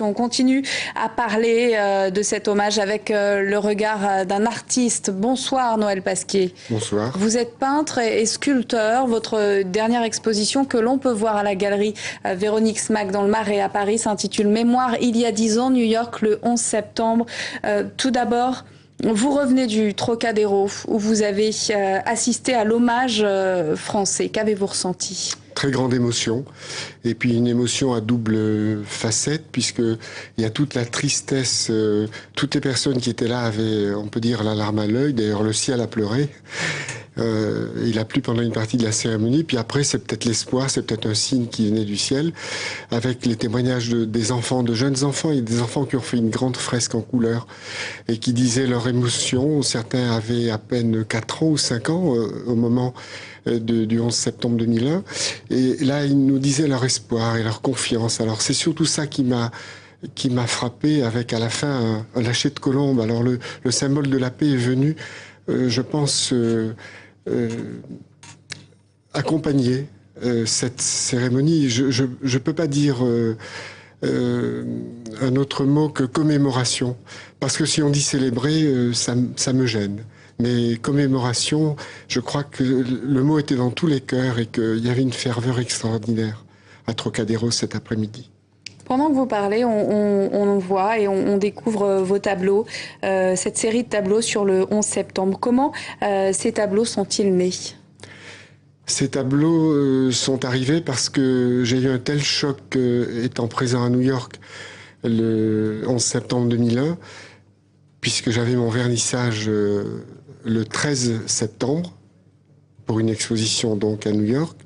On continue à parler de cet hommage avec le regard d'un artiste. Bonsoir Noël Pasquier. Bonsoir. Vous êtes peintre et sculpteur. Votre dernière exposition que l'on peut voir à la galerie Véronique Smack dans le Marais à Paris s'intitule Mémoire il y a 10 ans, New York, le 11 septembre. Tout d'abord, vous revenez du Trocadéro où vous avez assisté à l'hommage français. Qu'avez-vous ressenti ? Très grande émotion, et puis une émotion à double facette, puisque il y a toute la tristesse. Toutes les personnes qui étaient là avaient, on peut dire, la larme à l'œil. D'ailleurs, le ciel a pleuré. Il a plu pendant une partie de la cérémonie, puis après, c'est peut-être l'espoir, c'est peut-être un signe qui venait du ciel, avec les témoignages des enfants, de jeunes enfants, et des enfants qui ont fait une grande fresque en couleur, et qui disaient leur émotion. Certains avaient à peine 4 ans ou 5 ans au moment du 11 septembre 2001, et là, ils nous disaient leur espoir et leur confiance. Alors, c'est surtout ça qui m'a frappé, avec à la fin un lâcher de colombe. Alors, le symbole de la paix est venu, je pense, accompagner cette cérémonie. Je peux pas dire un autre mot que commémoration, parce que si on dit célébrer, ça me gêne. Mais commémoration, je crois que le mot était dans tous les cœurs et qu'il y avait une ferveur extraordinaire à Trocadéro cet après-midi. Pendant que vous parlez, on voit et on découvre vos tableaux, cette série de tableaux sur le 11 septembre. Comment ces tableaux sont-ils nés ? Ces tableaux sont arrivés parce que j'ai eu un tel choc étant présent à New York le 11 septembre 2001, puisque j'avais mon vernissage le 13 septembre pour une exposition donc à New York.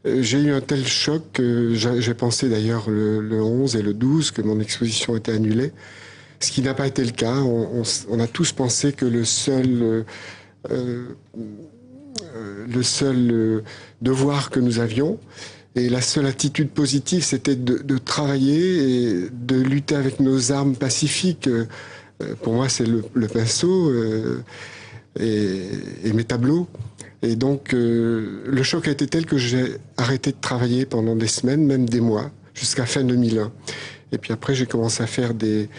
J'ai eu un tel choc que j'ai pensé d'ailleurs le 11 et le 12 que mon exposition était annulée, ce qui n'a pas été le cas. On a tous pensé que le seul devoir que nous avions et la seule attitude positive, c'était de travailler et de lutter avec nos armes pacifiques. Pour moi, c'est le pinceau et mes tableaux. Et donc, le choc a été tel que j'ai arrêté de travailler pendant des semaines, même des mois, jusqu'à fin 2001. Et puis après, j'ai commencé à faire des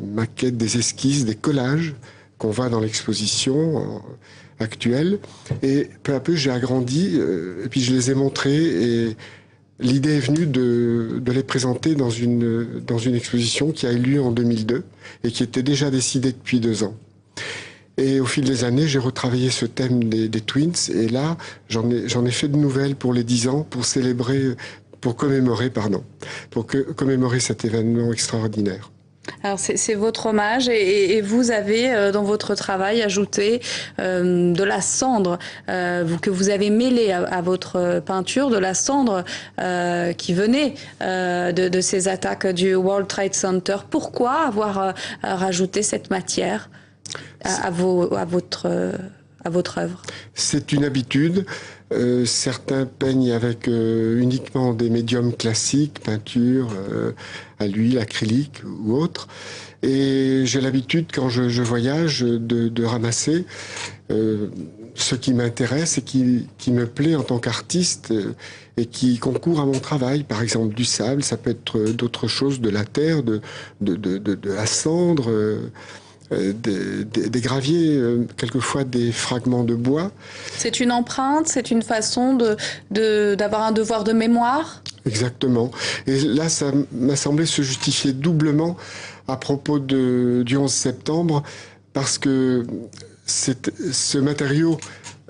maquettes, des esquisses, des collages qu'on voit dans l'exposition actuelle. Et peu à peu, j'ai agrandi, et puis je les ai montrés. Et l'idée est venue de les présenter dans une exposition qui a eu lieu en 2002 et qui était déjà décidée depuis 2 ans. Et au fil des années, j'ai retravaillé ce thème des Twins. Et là, j'en ai fait de nouvelles pour les 10 ans, pour commémorer cet événement extraordinaire. Alors c'est votre hommage et vous avez dans votre travail ajouté de la cendre que vous avez mêlée à votre peinture, de la cendre qui venait de ces attaques du World Trade Center. Pourquoi avoir rajouté cette matière à votre œuvre? C'est une habitude. Certains peignent avec uniquement des médiums classiques, peinture à l'huile, acrylique ou autre. Et j'ai l'habitude, quand je voyage, de ramasser ce qui m'intéresse et qui me plaît en tant qu'artiste et qui concourt à mon travail. Par exemple, du sable, ça peut être d'autres choses, de la terre, de la cendre. Des graviers, quelquefois des fragments de bois. C'est une empreinte, c'est une façon d'avoir un devoir de mémoire. Exactement. Et là, ça m'a semblé se justifier doublement à propos du 11 septembre, parce que ce matériau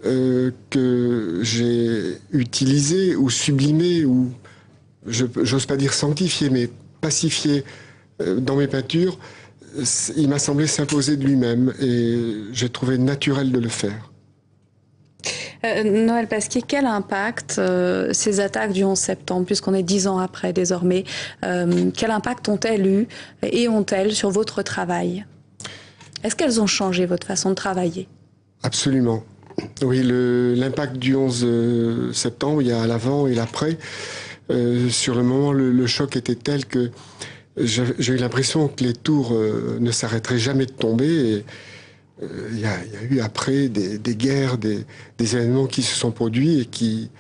que j'ai utilisé ou sublimé, ou j'ose pas dire sanctifié, mais pacifié dans mes peintures, il m'a semblé s'imposer de lui-même et j'ai trouvé naturel de le faire. Noël Pasquier, quel impact ces attaques du 11 septembre, puisqu'on est 10 ans après désormais, quel impact ont-elles eu et ont-elles sur votre travail? Est-ce qu'elles ont changé votre façon de travailler? Absolument. Oui, l'impact du 11 septembre, il y a l'avant et l'après. Sur le moment, le choc était tel que j'ai eu l'impression que les tours ne s'arrêteraient jamais de tomber. Et il y a eu après des guerres, des événements qui se sont produits et qui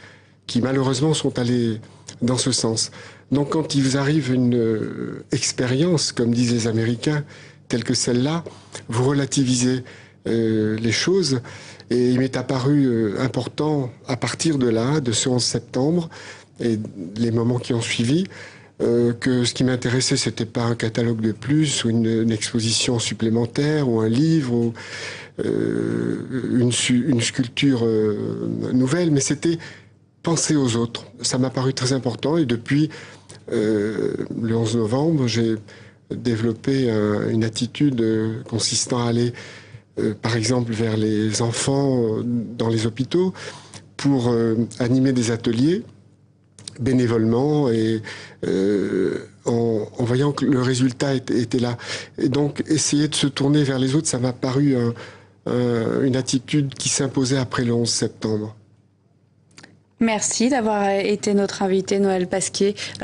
malheureusement sont allés dans ce sens. Donc quand il vous arrive une expérience, comme disent les Américains, telle que celle-là, vous relativisez les choses. Et il m'est apparu important, à partir de là, de ce 11 septembre, et les moments qui ont suivi, que ce qui m'intéressait, c'était pas un catalogue de plus, ou une exposition supplémentaire, ou un livre, ou une sculpture nouvelle, mais c'était penser aux autres. Ça m'a paru très important, et depuis le 11 novembre, j'ai développé une attitude consistant à aller, par exemple, vers les enfants dans les hôpitaux pour animer des ateliers bénévolement et en voyant que le résultat était là. Et donc, essayer de se tourner vers les autres, ça m'a paru une attitude qui s'imposait après le 11 septembre. Merci d'avoir été notre invité, Noël Pasquier.